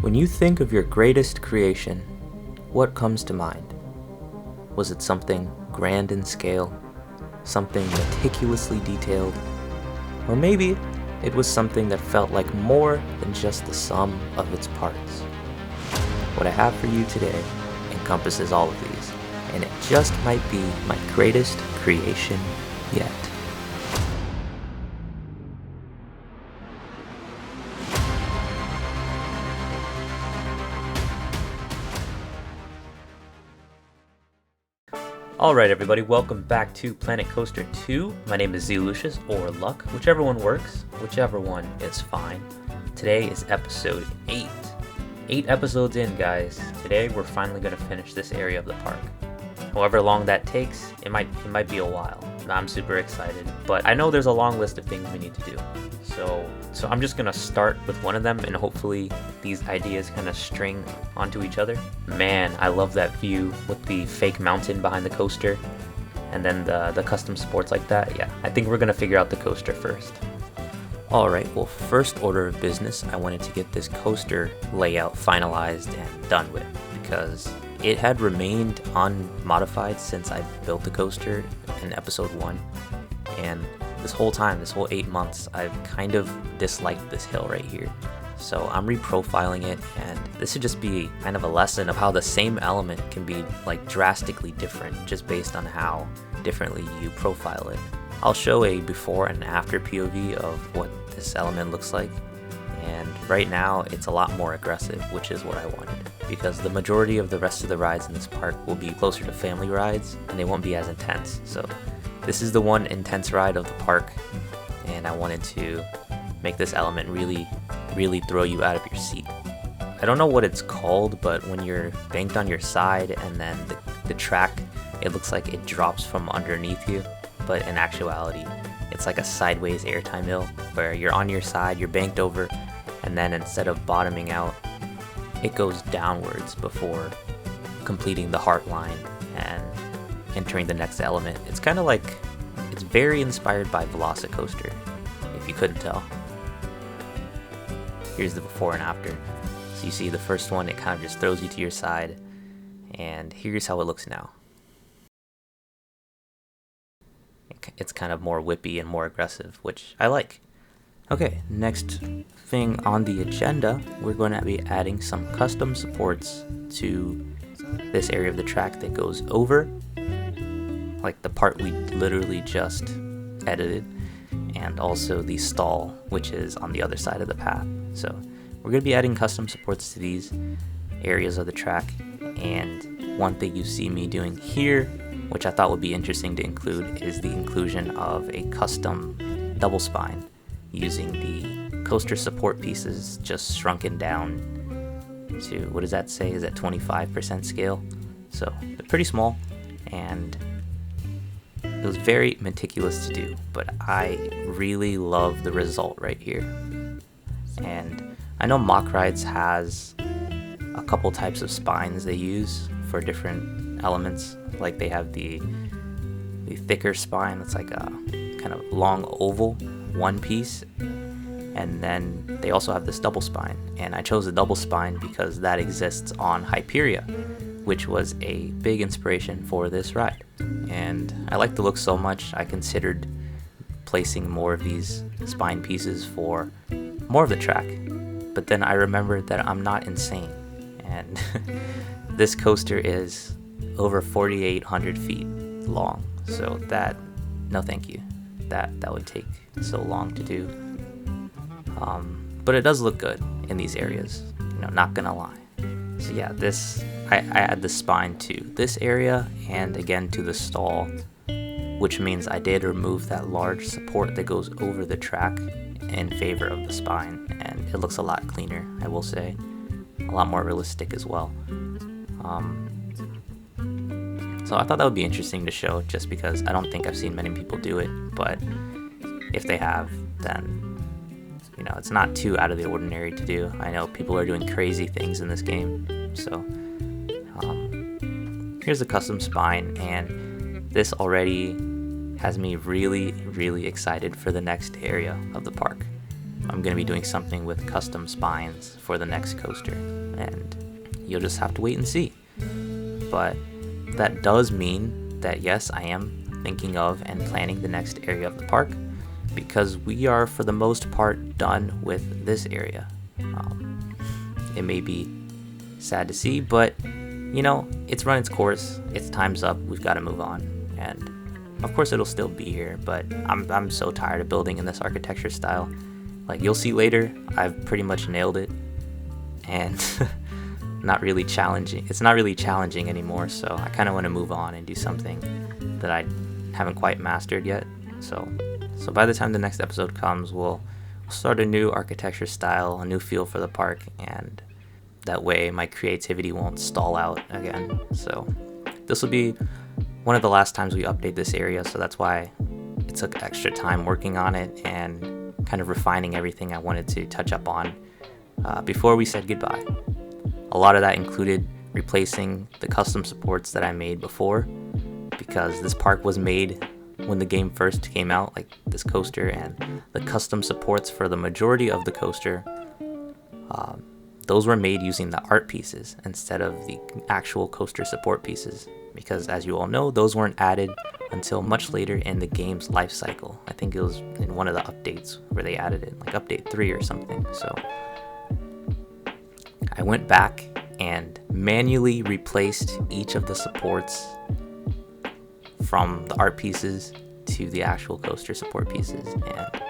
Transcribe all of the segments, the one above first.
When you think of your greatest creation, what comes to mind? Was it something grand in scale, something meticulously detailed, or maybe it was something that felt like more than just the sum of its parts? What I have for you today encompasses all of these, and it just might be my greatest creation yet. Alright everybody, welcome back to Planet Coaster 2. My name is Z Lucius, or Luck, whichever one works, whichever one is fine. Today is episode 8. 8 episodes in, guys. Today we're finally going to finish this area of the park. However long that takes, it might be a while. I'm super excited, but I know there's a long list of things we need to do. So I'm just going to start with one of them, and hopefully these ideas kind of string onto each other. Man, I love that view with the fake mountain behind the coaster, and then the custom sports like that. Yeah, I think we're going to figure out the coaster first. Alright, well, first order of business, I wanted to get this coaster layout finalized and done with, because it had remained unmodified since I built the coaster in episode 1, and this whole time, this whole 8 months, I've kind of disliked this hill right here. So I'm reprofiling it, and this should just be kind of a lesson of how the same element can be like drastically different just based on how differently you profile it. I'll show a before and after POV of what this element looks like, and right now it's a lot more aggressive, which is what I wanted, because the majority of the rest of the rides in this park will be closer to family rides and they won't be as intense. So this is the one intense ride of the park, and I wanted to make this element really throw you out of your seat. I don't know what it's called, but when you're banked on your side and then the track, it looks like it drops from underneath you, but in actuality it's like a sideways airtime hill where you're on your side, you're banked over, and then instead of bottoming out, it goes downwards before completing the heart line and entering the next element. It's kind of like, it's very inspired by Velocicoaster, if you couldn't tell. Here's the before and after. So you see the first one, it kind of just throws you to your side, and here's how it looks now. It's kind of more whippy and more aggressive, which I like. Okay, next thing on the agenda, we're going to be adding some custom supports to this area of the track that goes over, like the part we literally just edited, and also the stall, which is on the other side of the path. So we're going to be adding custom supports to these areas of the track, and one thing you see me doing here, which I thought would be interesting to include, is the inclusion of a custom double spine using the coaster support pieces just shrunken down to, what does that say, is that 25% scale? So they're pretty small, and it was very meticulous to do, but I really love the result right here. And I know Mock Rides has a couple types of spines they use for different elements. Like they have the thicker spine that's like a kind of long oval, one piece, and then they also have this double spine. And I chose the double spine because that exists on Hyperia, which was a big inspiration for this ride. And I like the look so much, I considered placing more of these spine pieces for more of the track. But then I remembered that I'm not insane, and this coaster is over 4,800 feet long, so that, no thank you. That would take so long to do. But it does look good in these areas, not gonna lie. So yeah, I add the spine to this area and again to the stall, which means I did remove that large support that goes over the track in favor of the spine, and it looks a lot cleaner, I will say. A lot more realistic as well. So I thought that would be interesting to show, just because I don't think I've seen many people do it, but if they have, then it's not too out of the ordinary to do. I know people are doing crazy things in this game. So here's the custom spine, and this already has me really excited for the next area of the park. I'm going to be doing something with custom spines for the next coaster, and you'll just have to wait and see. But that does mean that yes, I am thinking of and planning the next area of the park, because we are for the most part done with this area. It may be sad to see, but it's run its course, its time's up, we've got to move on. And of course it'll still be here, but I'm so tired of building in this architecture style. Like you'll see later, I've pretty much nailed it, and it's not really challenging anymore, so I kind of want to move on and do something that I haven't quite mastered yet. So by the time the next episode comes, we'll start a new architecture style, a new feel for the park, and that way my creativity won't stall out again. So this will be one of the last times we update this area, so that's why it took extra time working on it and kind of refining everything I wanted to touch up on before we said goodbye. A lot of that included replacing the custom supports that I made before, because this park was made when the game first came out, like this coaster, and the custom supports for the majority of the coaster, those were made using the art pieces instead of the actual coaster support pieces, because as you all know, those weren't added until much later in the game's life cycle. I think it was in one of the updates where they added it, like update 3 or something. So I went back and manually replaced each of the supports from the art pieces to the actual coaster support pieces, and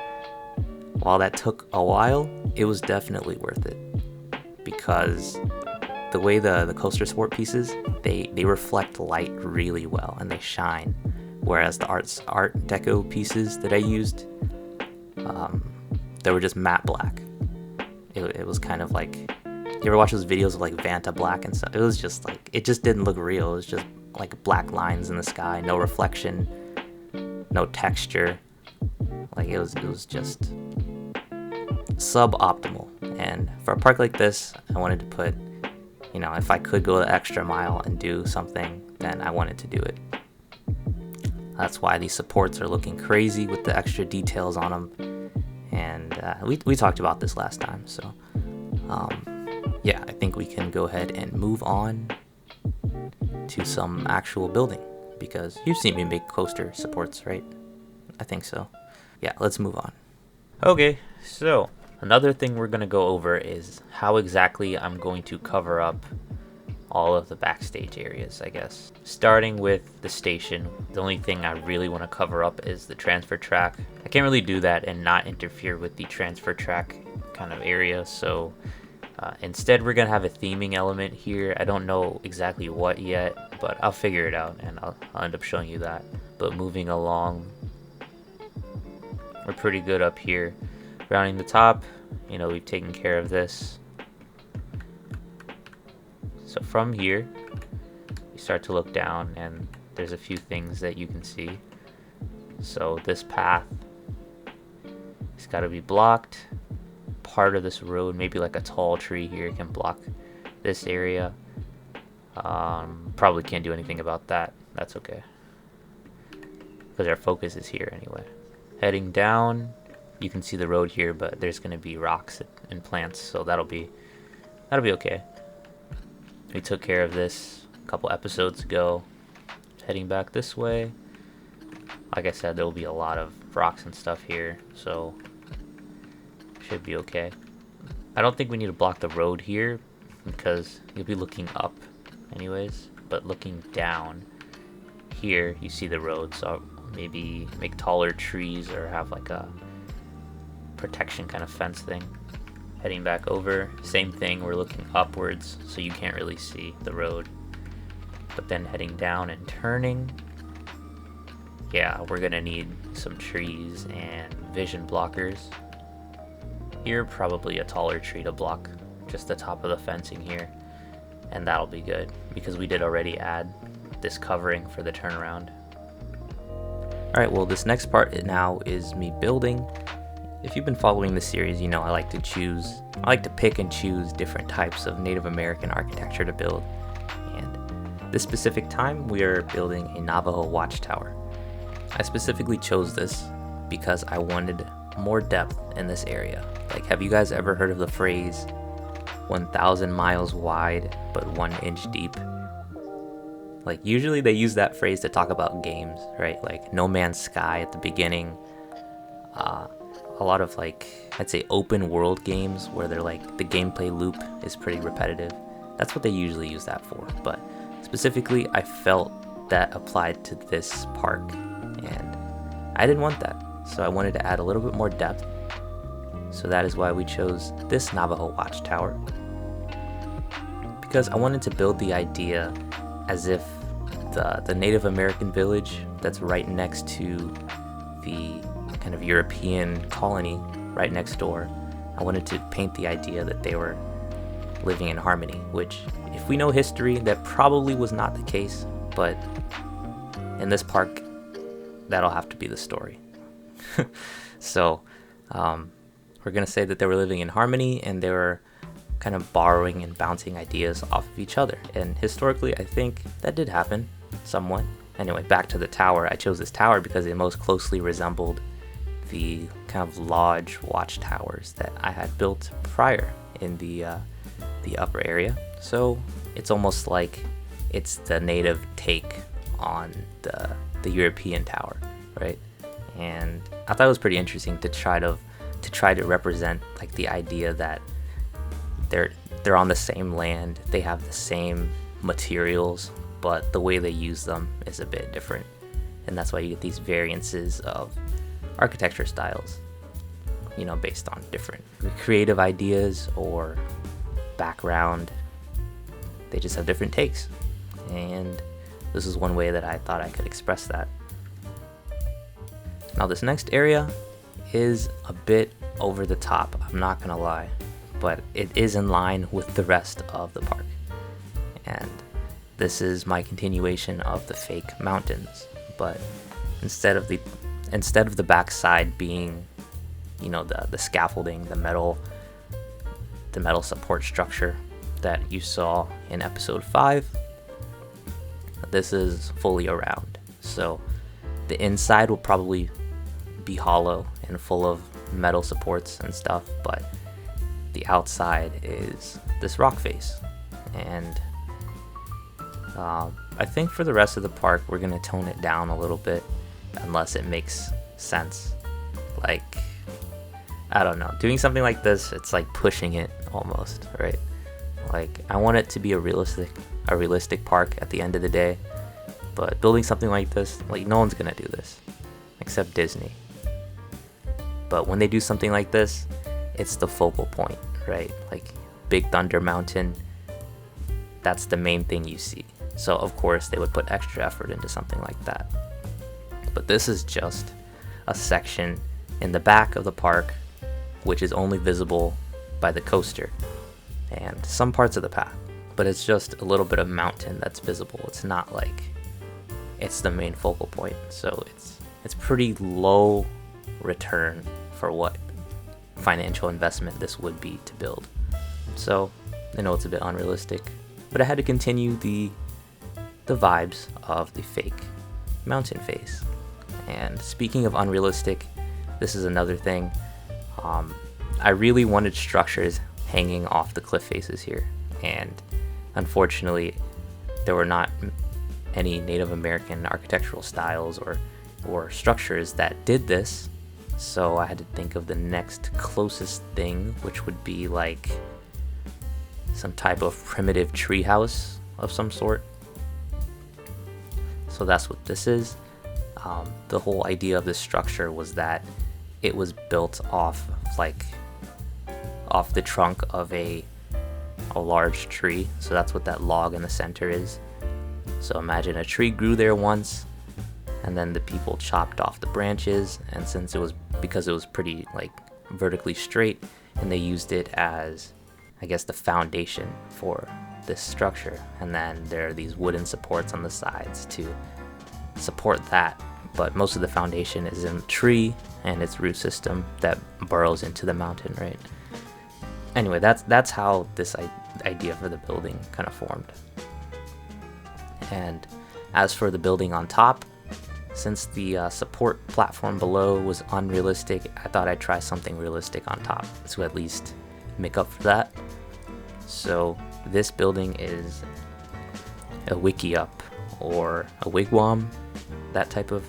while that took a while, it was definitely worth it, because the way the coaster support pieces, they reflect light really well and they shine, whereas the art deco pieces that I used, they were just matte black. It was kind of like, you ever watch those videos of like Vanta black and stuff? It was just like, it just didn't look real. It was just like black lines in the sky, no reflection, no texture. Like it was just suboptimal. And for a park like this, I wanted to put, if I could go the extra mile and do something, then I wanted to do it. That's why these supports are looking crazy with the extra details on them. And we talked about this last time, so yeah, I think we can go ahead and move on to some actual building, because you've seen me make coaster supports, right? I think so. Yeah, let's move on. Okay, so another thing we're going to go over is how exactly I'm going to cover up all of the backstage areas, I guess. Starting with the station, the only thing I really want to cover up is the transfer track. I can't really do that and not interfere with the transfer track kind of area, so instead we're going to have a theming element here. I don't know exactly what yet, but I'll figure it out and I'll end up showing you that. But moving along, we're pretty good up here. Rounding the top, we've taken care of this. So from here, you start to look down and there's a few things that you can see. So this path, it's got to be blocked. Part of this road, maybe like a tall tree here, can block this area. Probably can't do anything about that. That's okay, because our focus is here anyway. Heading down, you can see the road here, but there's going to be rocks and plants, so that'll be okay. We took care of this a couple episodes ago. Heading back this way, like I said, there will be a lot of rocks and stuff here, so should be okay. I don't think we need to block the road here, because you'll be looking up anyways, but looking down here you see the road, so maybe make taller trees or have like a protection kind of fence thing. Heading back over, same thing, we're looking upwards so you can't really see the road, but then heading down and turning, yeah, we're gonna need some trees and vision blockers. Here, probably a taller tree to block just the top of the fencing here, and that'll be good because we did already add this covering for the turnaround. Alright, well, this next part now is me building. If you've been following this series, you know I like to pick and choose different types of Native American architecture to build, and this specific time we are building a Navajo watchtower. I specifically chose this because I wanted more depth in this area. Like, have you guys ever heard of the phrase 1,000 miles wide but 1 inch deep? Like, usually they use that phrase to talk about games, right? Like No Man's Sky at the beginning. A lot of, like, I'd say open world games where they're like the gameplay loop is pretty repetitive. That's what they usually use that for. But specifically, I felt that applied to this park, and I didn't want that. So I wanted to add a little bit more depth. So that is why we chose this Navajo Watchtower, because I wanted to build the idea as if the Native American village that's right next to the kind of European colony right next door, I wanted to paint the idea that they were living in harmony, which, if we know history, that probably was not the case, but in this park, that'll have to be the story. So we're going to say that they were living in harmony, and they were kind of borrowing and bouncing ideas off of each other. And historically, I think that did happen somewhat. Anyway, back to the tower. I chose this tower because it most closely resembled the kind of lodge watchtowers that I had built prior in the upper area. So it's almost like it's the native take on the European tower, right? And I thought it was pretty interesting to try to represent like the idea that they're on the same land, they have the same materials, but the way they use them is a bit different. And that's why you get these variances of architecture styles, you know, based on different creative ideas or background. They just have different takes, and this is one way that I thought I could express that. Now this next area is a bit over the top, I'm not gonna lie, but it is in line with the rest of the park. And this is my continuation of the fake mountains, but instead of the backside being, you know, the scaffolding, the metal support structure that you saw in episode 5, this is fully around. So the inside will probably be hollow and full of metal supports and stuff, but the outside is this rock face. And I think for the rest of the park, we're gonna tone it down a little bit, unless it makes sense. Like, I don't know, doing something like this, it's like pushing it almost, right? Like, I want it to be a realistic park at the end of the day, but building something like this, like, no one's gonna do this except Disney. But when they do something like this, it's the focal point, right? Like Big Thunder Mountain, that's the main thing you see. So of course they would put extra effort into something like that. But this is just a section in the back of the park, which is only visible by the coaster and some parts of the path. But it's just a little bit of mountain that's visible. It's not like it's the main focal point. So it's pretty low return for what financial investment this would be to build. So I know it's a bit unrealistic, but I had to continue the vibes of the fake mountain face. And speaking of unrealistic, this is another thing. I really wanted structures hanging off the cliff faces here, and unfortunately there were not any Native American architectural styles or structures that did this. So I had to think of the next closest thing, which would be like some type of primitive treehouse of some sort. So that's what this is. The whole idea of this structure was that it was built off the trunk of a large tree. So that's what that log in the center is. So imagine a tree grew there once, and then the people chopped off the branches, and because it was pretty like vertically straight, and they used it as, I guess, the foundation for this structure. And then there are these wooden supports on the sides to support that, but most of the foundation is in the tree and its root system that burrows into the mountain, right? Anyway, that's how this idea for the building kind of formed. And as for the building on top, Since the support platform below was unrealistic, I thought I'd try something realistic on top to at least make up for that. So this building is a wiki-up or a wigwam, that type of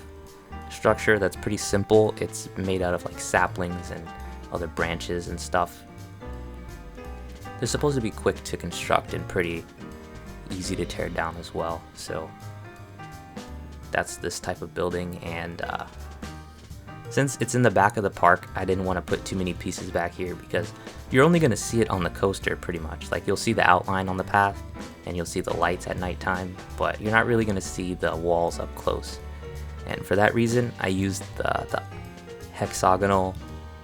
structure that's pretty simple. It's made out of like saplings and other branches and stuff. They're supposed to be quick to construct and pretty easy to tear down as well. So that's this type of building, and since it's in the back of the park, I didn't want to put too many pieces back here because you're only going to see it on the coaster pretty much. Like, you'll see the outline on the path and you'll see the lights at nighttime, but you're not really going to see the walls up close. And for that reason, I used the hexagonal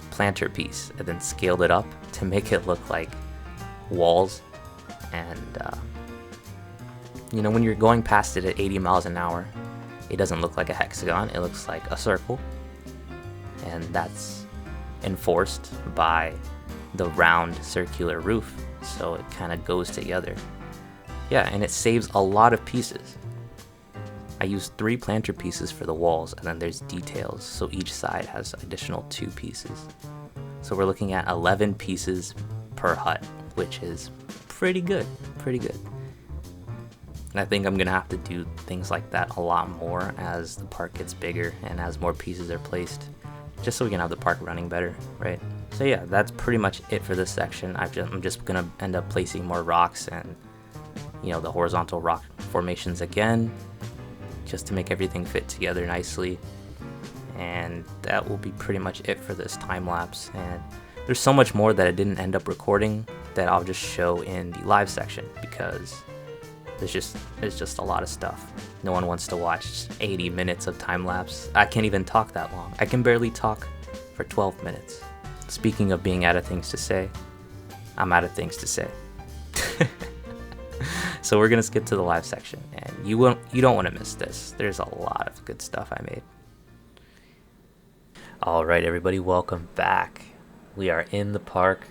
planter piece and then scaled it up to make it look like walls. And you know, when you're going past it at 80 miles an hour, it doesn't look like a hexagon, it looks like a circle. And that's enforced by the round circular roof, so it kind of goes together. Yeah, and it saves a lot of pieces. I used 3 planter pieces for the walls, and then there's details, so each side has additional 2 pieces. So we're looking at 11 pieces per hut, which is pretty good, pretty good. And I think I'm gonna have to do things like that a lot more as the park gets bigger and as more pieces are placed, just so we can have the park running better, right? So yeah, that's pretty much it for this section. I'm just gonna end up placing more rocks and, you know, the horizontal rock formations again, just to make everything fit together nicely. And that will be pretty much it for this time lapse. And there's so much more that I didn't end up recording that I'll just show in the live section, because there's just a lot of stuff. No one wants to watch 80 minutes of time lapse. I can't even talk that long. I can barely talk for 12 minutes. Speaking of being out of things to say, I'm out of things to say. So we're gonna skip to the live section, and you don't want to miss this. There's a lot of good stuff I made. All right, everybody, welcome back. We are in the park.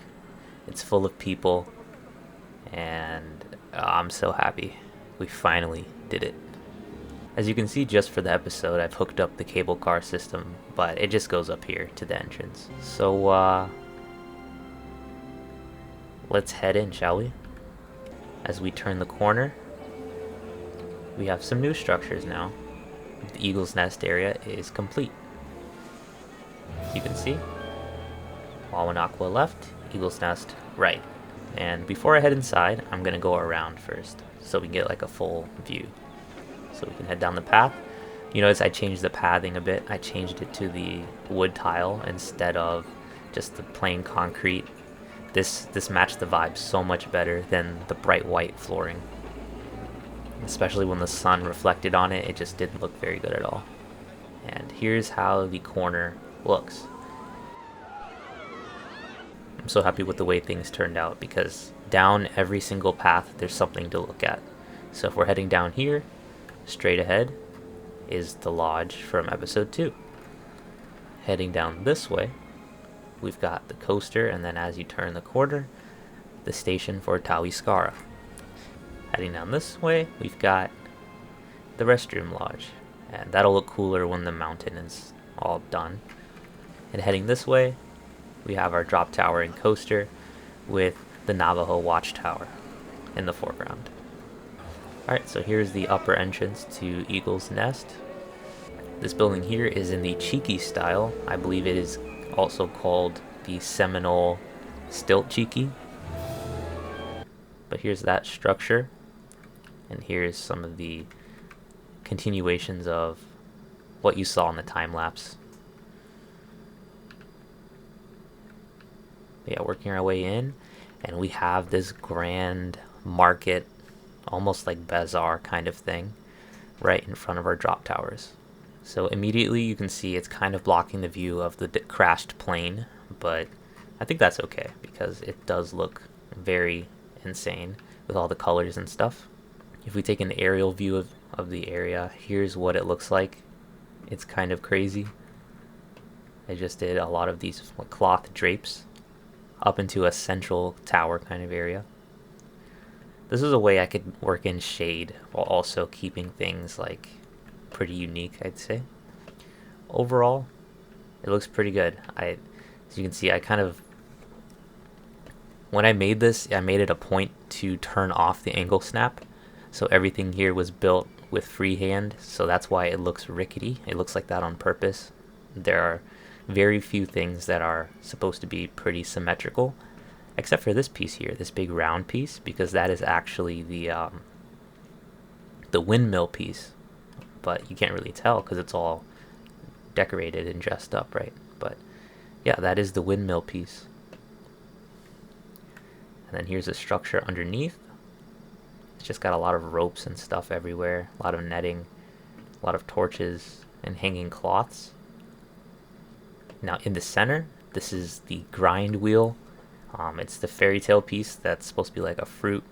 It's full of people, and I'm so happy. We finally did it. As you can see, just for the episode, I've hooked up the cable car system, but it just goes up here to the entrance. So, let's head in, shall we? As we turn the corner, we have some new structures now. The Eagle's Nest area is complete. You can see, Wawanakwa left, Eagle's Nest right. And before I head inside, I'm gonna go around first, so we can get like a full view. So we can head down the path. You notice I changed the pathing a bit. I changed it to the wood tile instead of just the plain concrete. This matched the vibe so much better than the bright white flooring. Especially when the sun reflected on it, it just didn't look very good at all. And here's how the corner looks. I'm so happy with the way things turned out, because down every single path there's something to look at. So if we're heading down here, straight ahead is the lodge from episode 2. Heading down this way, we've got the coaster, and then as you turn the corner, the station for Tawiskara. Heading down this way, we've got the restroom lodge, and that'll look cooler when the mountain is all done. And heading this way, we have our drop tower and coaster with the Navajo watchtower in the foreground. Alright, so here's the upper entrance to Eagle's Nest. This building here is in the Cheeky style. I believe it is also called the Seminole Stilt Cheeky. But here's that structure, and here's some of the continuations of what you saw in the time lapse. Yeah, working our way in, and we have this grand market, almost like bazaar kind of thing, right in front of our drop towers. So immediately you can see it's kind of blocking the view of the crashed plane, but I think that's okay because it does look very insane with all the colors and stuff. If we take an aerial view of the area, here's what it looks like. It's kind of crazy. I just did a lot of these cloth drapes up into a central tower kind of area. This is a way I could work in shade while also keeping things like pretty unique, I'd say. overall, it looks pretty good. As you can see, when I made this, I made it a point to turn off the angle snap. So everything here was built with freehand, so that's why it looks rickety. It looks like that on purpose. There are very few things that are supposed to be pretty symmetrical, except for this piece here, this big round piece, because that is actually the windmill piece. But you can't really tell because it's all decorated and dressed up, right? But yeah, that is the windmill piece. And then here's the structure underneath. It's just got a lot of ropes and stuff everywhere, a lot of netting, a lot of torches, and hanging cloths. Now in the center, this is the grind wheel. It's the fairy tale piece that's supposed to be like a fruit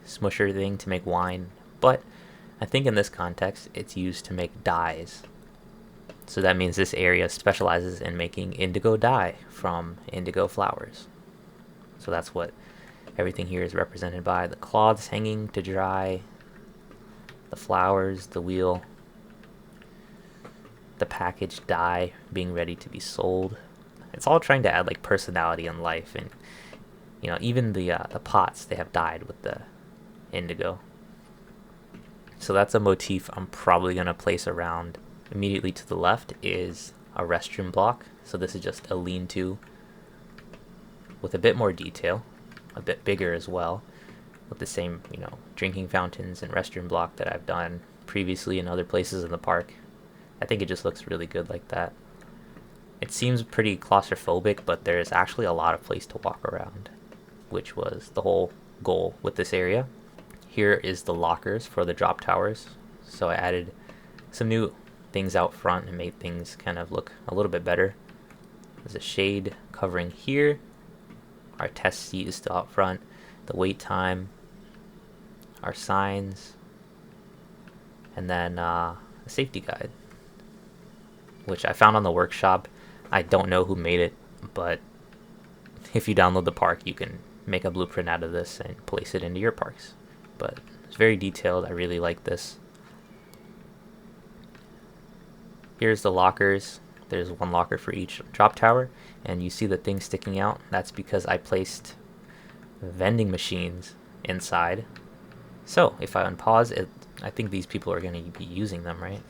smusher thing to make wine, but I think in this context, it's used to make dyes. So that means this area specializes in making indigo dye from indigo flowers. So that's what everything here is represented by. The cloths hanging to dry, the flowers, the wheel, the packaged dye being ready to be sold. It's all trying to add like personality and life, and even the pots, they have dyed with the indigo. So that's a motif I'm probably gonna place around. Immediately to the left is a restroom block. So this is just a lean-to with a bit more detail, a bit bigger as well, with the same drinking fountains and restroom block that I've done previously in other places in the park. I think it just looks really good like that. It seems pretty claustrophobic, but there's actually a lot of place to walk around, which was the whole goal with this area. Here is the lockers for the drop towers. So I added some new things out front and made things kind of look a little bit better. There's a shade covering here. Our test seat is still out front. The wait time, our signs, and then a safety guide, which I found on the workshop. I don't know who made it, but if you download the park, you can make a blueprint out of this and place it into your parks. But it's very detailed. I really like this. Here's the lockers. There's one locker for each drop tower, and you see the thing sticking out. That's because I placed vending machines inside. So if I unpause it, I think these people are going to be using them, right?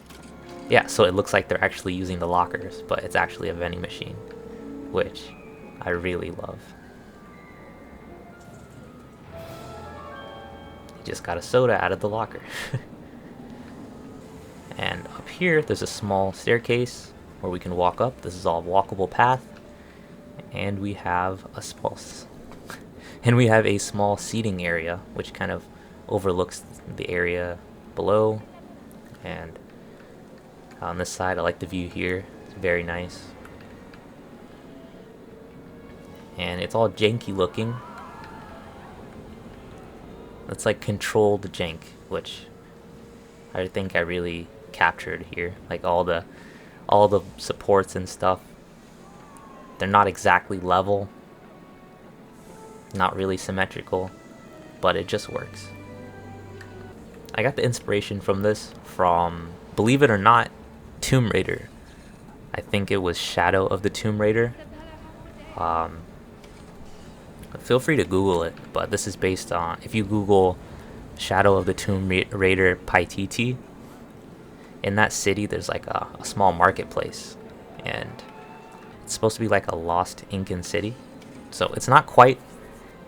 Yeah, so it looks like they're actually using the lockers, but it's actually a vending machine, which I really love. Just got a soda out of the locker. And up here, there's a small staircase where we can walk up. This is all walkable path, and we have a small seating area, which kind of overlooks the area below. And on this side, I like the view here. It's very nice, and it's all janky looking. It's like controlled jank, which I think I really captured here. Like all the supports and stuff, they're not exactly level, not really symmetrical, but it just works. I got the inspiration from this from, believe it or not, Tomb Raider. I think it was Shadow of the Tomb Raider. Feel free to Google it, but this is based on, if you Google Shadow of the Tomb Raider Paititi, in that city there's like a small marketplace, and it's supposed to be like a lost Incan city. So it's not quite,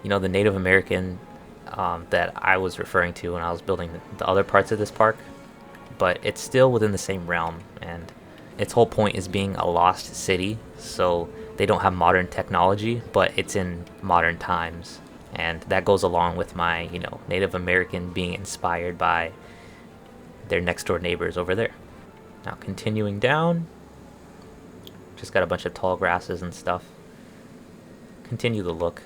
the Native American that I was referring to when I was building the other parts of this park, but it's still within the same realm, and its whole point is being a lost city, so they don't have modern technology, but it's in modern times. And that goes along with my, Native American being inspired by their next door neighbors over there. Now continuing down, just got a bunch of tall grasses and stuff. Continue the look.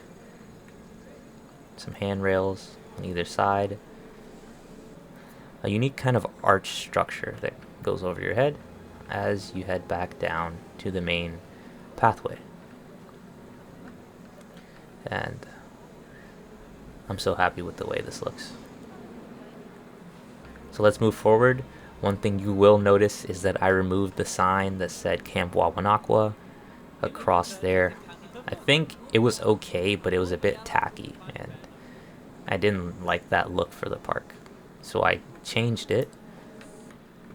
Some handrails on either side. A unique kind of arch structure that goes over your head as you head back down to the main pathway. And I'm so happy with the way this looks. So let's move forward. One thing you will notice is that I removed the sign that said Camp Wawanakwa across there. I think it was okay, but it was a bit tacky, and I didn't like that look for the park. So I changed it.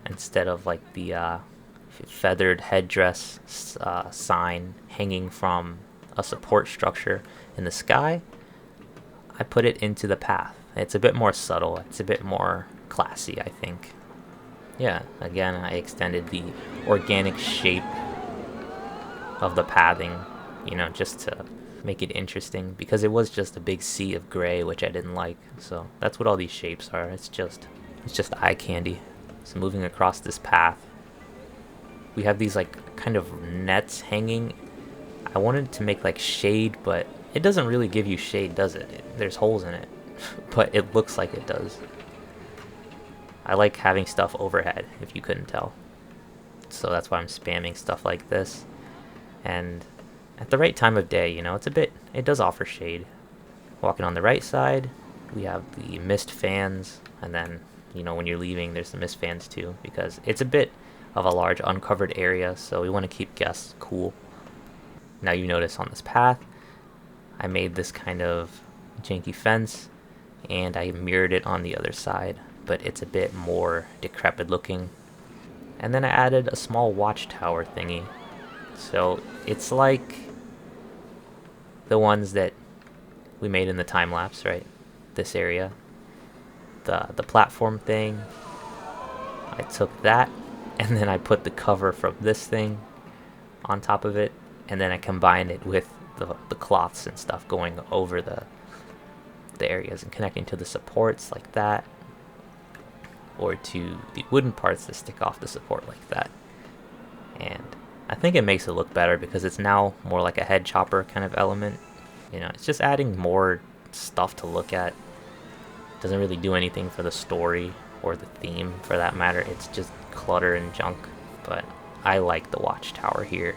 Instead of like the feathered headdress sign hanging from a support structure in the sky, I put it into the path. It's a bit more subtle. It's a bit more classy, I think. Yeah, again, I extended the organic shape of the pathing, just to make it interesting, because it was just a big sea of gray, which I didn't like. So that's what all these shapes are. It's just eye candy. So moving across this path, we have these like kind of nets hanging. I wanted to make like shade, but it doesn't really give you shade, does it? There's holes in it, but it looks like it does. I like having stuff overhead, if you couldn't tell. So that's why I'm spamming stuff like this. And at the right time of day, it does offer shade. Walking on the right side, we have the mist fans, and then, when you're leaving, there's the mist fans too, because it's a bit of a large uncovered area, so we want to keep guests cool. Now you notice on this path, I made this kind of janky fence, and I mirrored it on the other side, but it's a bit more decrepit looking. And then I added a small watchtower thingy. So it's like the ones that we made in the time lapse, right? This area. The platform thing. I took that, and then I put the cover from this thing on top of it, and then I combined it with the cloths and stuff going over the areas and connecting to the supports like that, or to the wooden parts that stick off the support like that. And I think it makes it look better because it's now more like a head chopper kind of element. It's just adding more stuff to look at. It doesn't really do anything for the story or the theme for that matter. It's just clutter and junk. But I like the watchtower here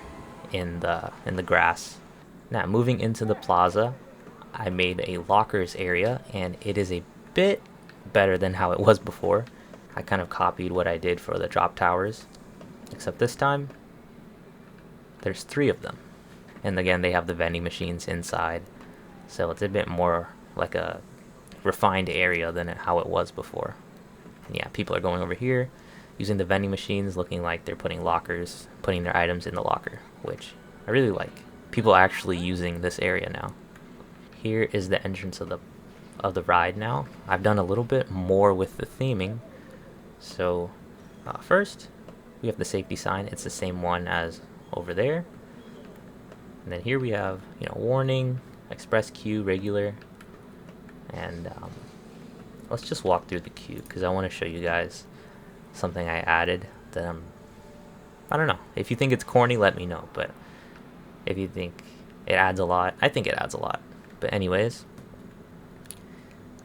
in the grass. Now moving into the plaza, I made a lockers area, and it is a bit better than how it was before. I kind of copied what I did for the drop towers, except this time there's 3 of them. And again, they have the vending machines inside, so it's a bit more like a refined area than how it was before. And yeah, people are going over here using the vending machines, looking like they're putting their items in the locker, which I really like. People are actually using this area now. Here is the entrance of the ride now. I've done a little bit more with the theming. So first, we have the safety sign. It's the same one as over there. And then here we have, warning, express queue, regular. And let's just walk through the queue because I want to show you guys something I added that I don't know. If you think it's corny, let me know. But if you think it adds a lot, I think it adds a lot. But anyways,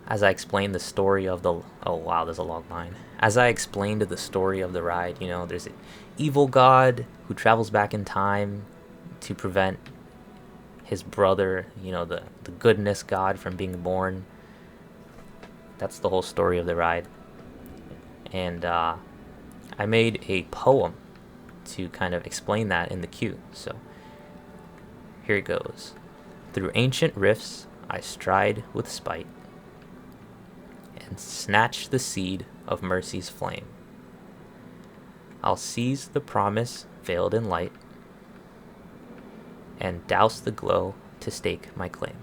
as I explained the story of the... Oh, wow, there's a long line. As I explained the story of the ride, there's an evil god who travels back in time to prevent his brother, the goodness god, from being born. That's the whole story of the ride. And I made a poem to kind of explain that in the queue. So here it goes. Through ancient rifts I stride with spite, and snatch the seed of mercy's flame. I'll seize the promise veiled in light, and douse the glow to stake my claim.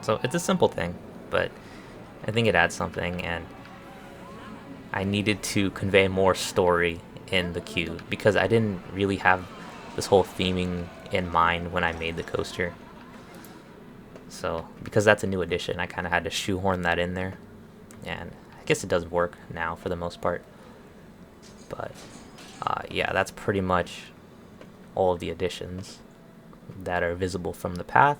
So it's a simple thing, but I think it adds something, and I needed to convey more story in the queue because I didn't really have this whole theming in mind when I made the coaster. So because that's a new addition, I kind of had to shoehorn that in there, and I guess it does work now for the most part. But yeah, that's pretty much all of the additions that are visible from the path.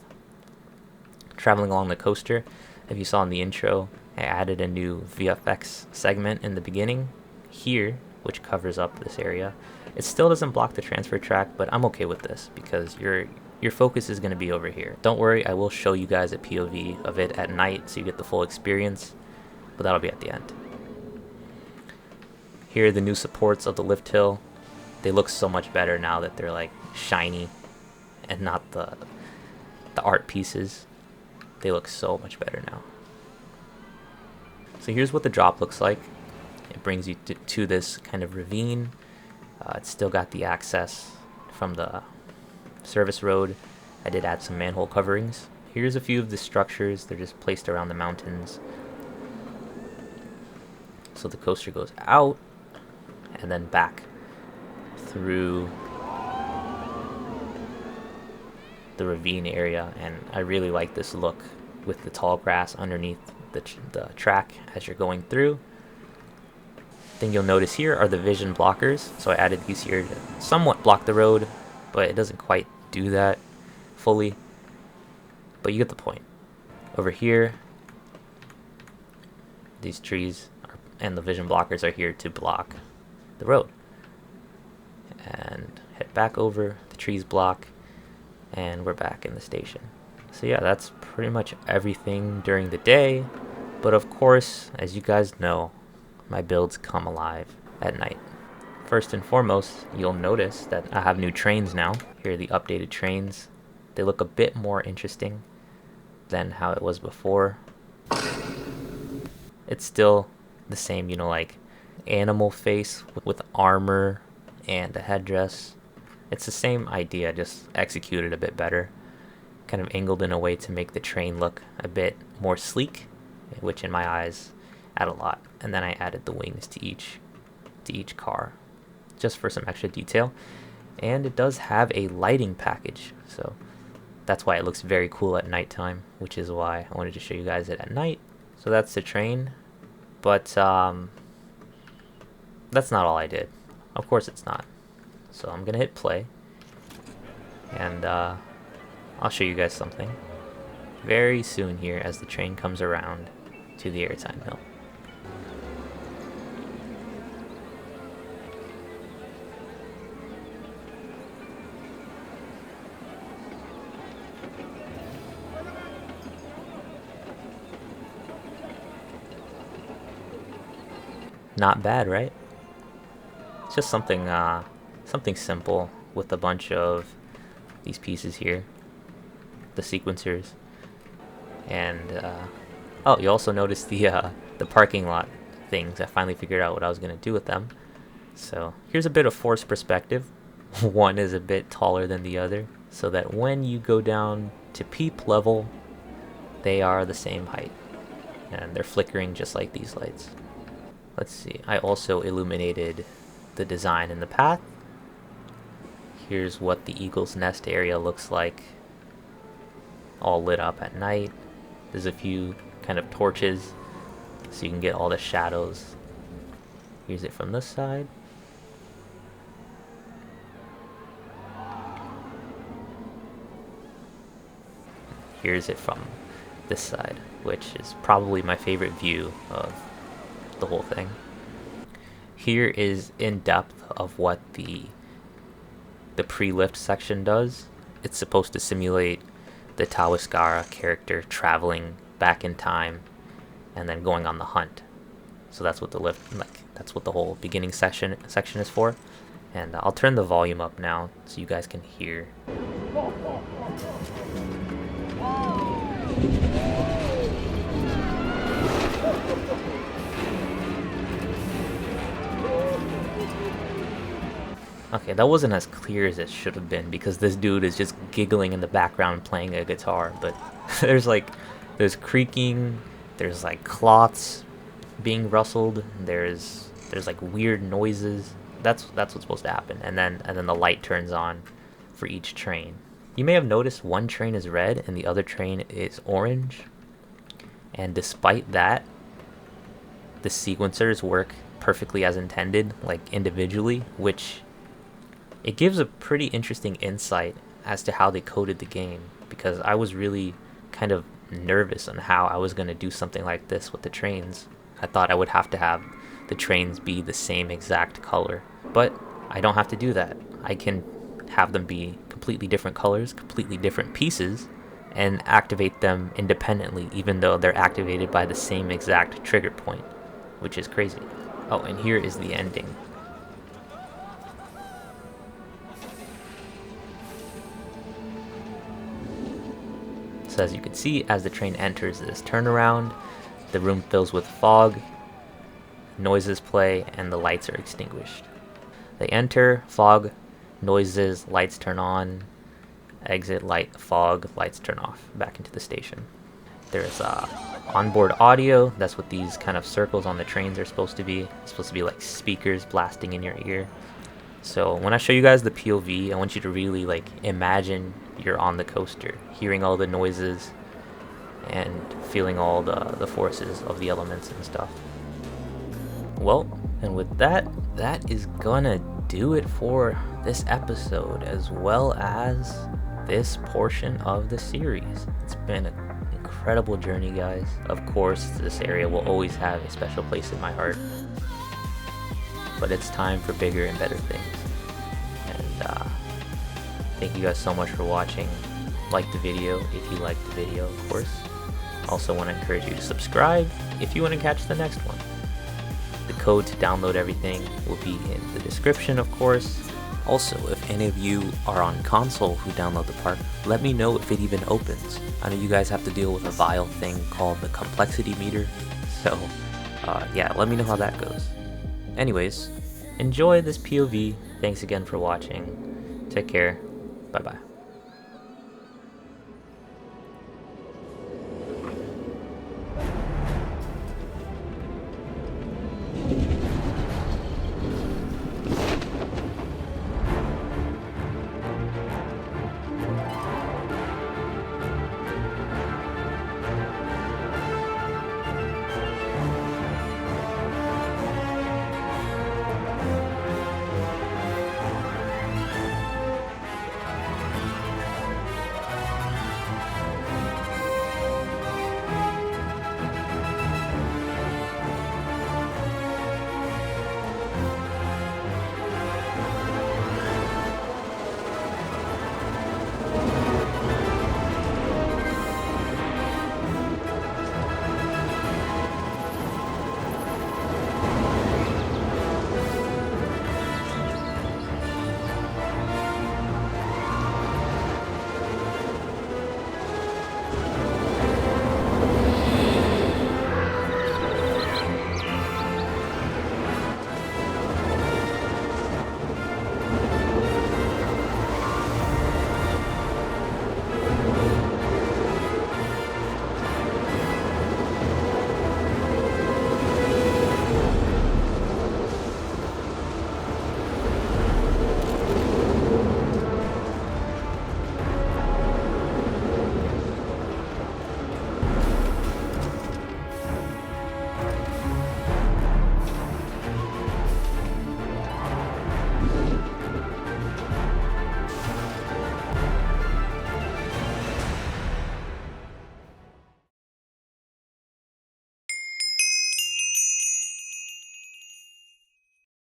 Traveling along the coaster, if you saw in the intro, I added a new VFX segment in the beginning here, which covers up this area. It still doesn't block the transfer track, but I'm okay with this because your focus is going to be over here. Don't worry, I will show you guys a POV of it at night so you get the full experience, but that'll be at the end. Here are the new supports of the lift hill. They look so much better now that they're like shiny and not the art pieces. They look so much better now. So here's what the drop looks like. It brings you to this kind of ravine. It's still got the access from the service road. I did add some manhole coverings. Here's a few of the structures. They're just placed around the mountains. So the coaster goes out and then back through the ravine area, and I really like this look with the tall grass underneath the track as you're going through. Thing you'll notice here are the vision blockers. So I added these here to somewhat block the road, but it doesn't quite do that fully. But you get the point. Over here, these trees and the vision blockers are here to block the road. And head back over, the trees block, and we're back in the station. So yeah, that's pretty much everything during the day. But of course, as you guys know, my builds come alive at night. First and foremost, you'll notice that I have new trains now. Here are the updated trains. They look a bit more interesting than how it was before. It's still the same, you know, like animal face with armor and a headdress. It's the same idea, just executed a bit better. Kind of angled in a way to make the train look a bit more sleek, which in my eyes add a lot. And then I added the wings to each car, just for some extra detail. And it does have a lighting package, so that's why it looks very cool at nighttime, which is why I wanted to show you guys it at night. So that's the train, but that's not all I did. Of course it's not. So I'm gonna hit play, and I'll show you guys something very soon here as the train comes around to the airtime hill. Not bad, right? It's just something simple with a bunch of these pieces here, the sequencers, and oh, you also noticed the parking lot things. I finally figured out what I was gonna do with them. So here's a bit of forced perspective. One is a bit taller than the other, so that when you go down to peep level, they are the same height, and they're flickering just like these lights. Let's see, I also illuminated the design in the path. Here's what the eagle's nest area looks like, all lit up at night. There's a few kind of torches so you can get all the shadows. Here's it from this side. Here's it from this side, which is probably my favorite view of the whole thing. Here is in depth of what the pre-lift section does. It's supposed to simulate the Tawiskara character traveling back in time and then going on the hunt. So that's what the lift, that's what the whole beginning section is for. And I'll turn the volume up now so you guys can hear. Okay, that wasn't as clear as it should have been because this dude is just giggling in the background playing a guitar, but there's creaking, there's like cloths being rustled, there's like weird noises. That's what's supposed to happen. And then the light turns on for each train. You may have noticed one train is red and the other train is orange. And despite that, the sequencers work perfectly as intended, like individually, which it gives a pretty interesting insight as to how they coded the game, because I was really kind of nervous on how I was going to do something like this with the trains. I thought I would have to have the trains be the same exact color, but I don't have to do that. I can have them be completely different colors, completely different pieces, and activate them independently, even though they're activated by the same exact trigger point, which is crazy. Oh, and here is the ending. So as you can see, as the train enters this turnaround, the room fills with fog, noises play, and the lights are extinguished. They enter, fog, noises, lights turn on, exit, light, fog, lights turn off, back into the station. There's onboard audio. That's what these kind of circles on the trains are supposed to be. It's supposed to be like speakers blasting in your ear. So when I show you guys the POV, I want you to really like imagine you're on the coaster, hearing all the noises and feeling all the forces of the elements and stuff. Well, and with that is gonna do it for this episode, as well as this portion of the series. It's been an incredible journey, guys. Of course, this area will always have a special place in my heart, but it's time for bigger and better things. And thank you guys so much for watching. Like the video if you liked the video, of course. Also want to encourage you to subscribe if you want to catch the next one. The code to download everything will be in the description, of course. Also, if any of you are on console who download the park, let me know if it even opens. I know you guys have to deal with a vile thing called the complexity meter, so yeah, let me know how that goes. Anyways, enjoy this POV. Thanks again for watching. Take care. Bye bye.